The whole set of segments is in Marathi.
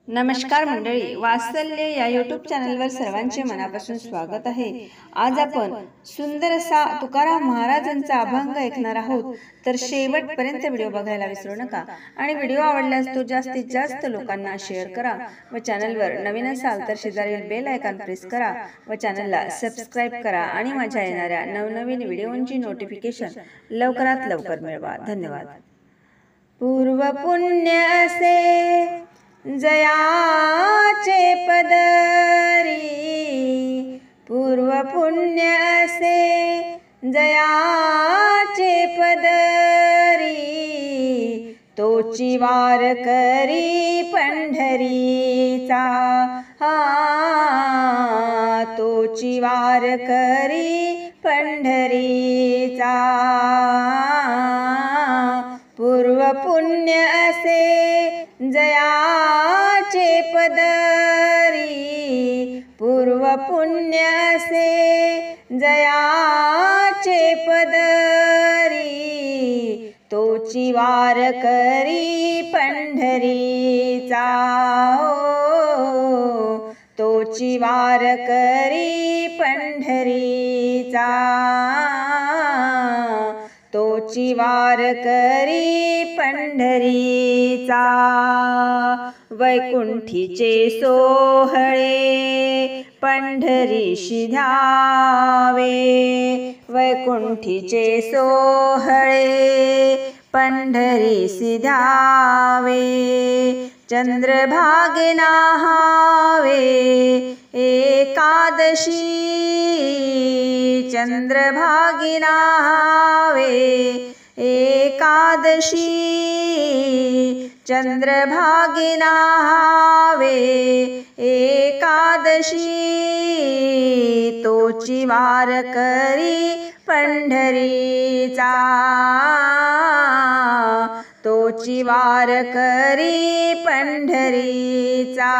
नमस्कार मंडळी, वात्सल्य या यूट्यूब चॅनलवर सर्वांचे मनापासून स्वागत आहे। आज आपण सुंदर असा तुकाराम महाराजांचा अभंग ऐकणार आहोत, तर शेवटपर्यंत व्हिडिओ बघायला विसरू नका आणि व्हिडिओ आवडल्यास तो जास्तीत जास्त लोकांना शेअर करा व चॅनलवर नवीन असाल तर शेजारील बेल आयकॉन प्रेस करा व चॅनलला सबस्क्राइब करा आणि माझ्या येणाऱ्या नवनवीन व्हिडिओंची नोटिफिकेशन लवकरात लवकर मिळवा। धन्यवाद। पूर्व पुण्य असे जयाचे पदरी, पूर्व पुण्य असे जयाचे पदरी, तोची वार करी पंढरीचा, तोची वार करी पंढरीचा। पूर्व पुण्य असे जयाचे पदरी, पूर्व पुण्य असे जयाचे पदरी, तोची वार करी पंढरीचा, तोची वार करी पंढरीचा, तोची वार करी पंढरीचा। वैकुंठीचे सोहळे पंढरीशी ध्यावे, वैकुंठीचे सोहळे पंढरीशी ध्यावे, चंद्रभागे न्हावे एकादशी, चंद्रभागे न्हावे एकादशी, चंद्रभागे न्हावे एकादशी, तोची वार करी पंढरीचा, तोची वार करी पंढरीचा,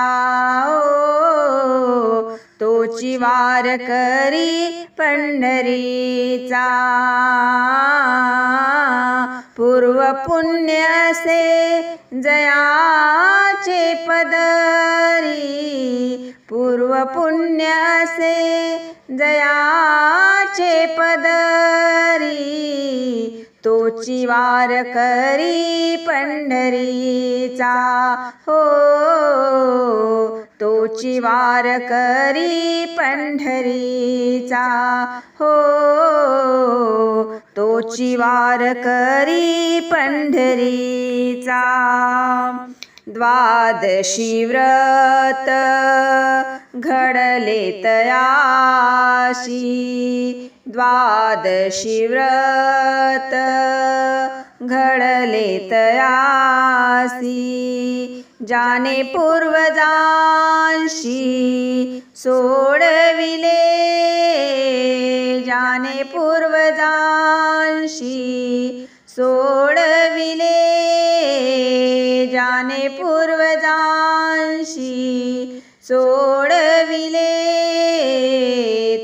तोची वार करी पंढरीचा। पूर्व पुण्य असे जयाचे पदरी, पूर्व पुण्य असे जयाचे पदरी, तोची वार करी पंढरीचा, तोची वार करी पंढरीचा, तोची वार करी पंढरीचा। द्वादशी व्रत घडले तयाशी, द्वादशी व्रत घडले तयासी, जाने पूर्वजांशी सोडविले, जाने पूर्वजांशी सोडविले, जाने पूर्वजांशी सोडविले,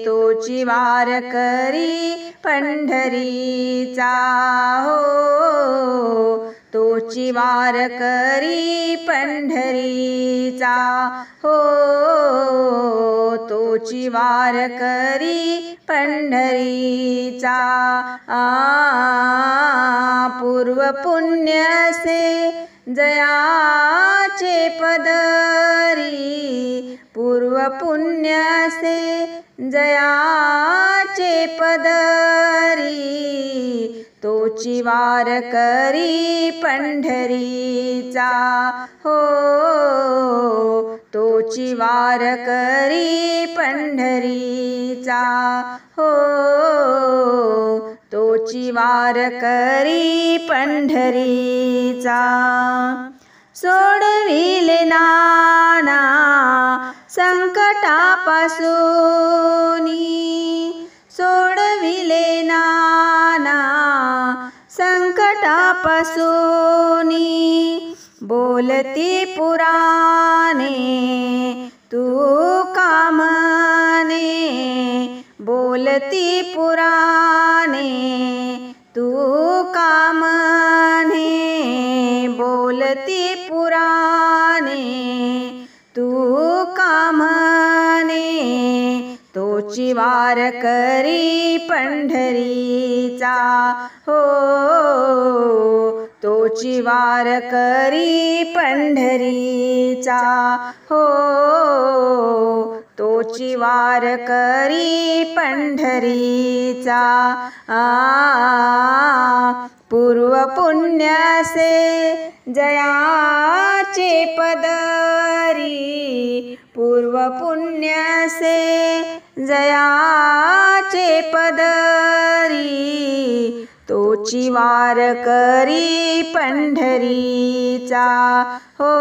तोची वार करी पंढरीचा, तोची वार करी पंढरीचा, तोची वार करी पंढरीचा। पूर्व पुण्य असे जयाचे पदरी, पूर्व पुण्य असे जयाचे पदरी, तोची वार करी पंढरीचा, तोची वार करी पंढरीचा, तोची वार करी पंढरीचा। सोडविले नाना संकटापासूनी, सोडविले नाना संकटापासूनी, बोलती पुराणे तुका म्हणे, बोलती पुराणे तुका म्हणे, बोलती पुराणे तोची वार करी पंढरीचा हो, तोची वार करी पंढरीचा हो, तोची वार करी पंढरीचा पूर्व पुण्यासे जयाचे पदरी, पूर्व पुण्यासे जयाचे पदरी, तोची वार करी पंढरीचा हो,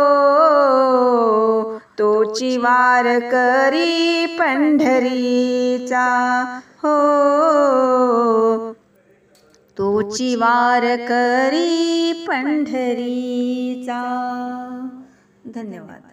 तोची वार करी पंढरीचा हो, तोची वार करी पंढरीचा. धन्यवाद.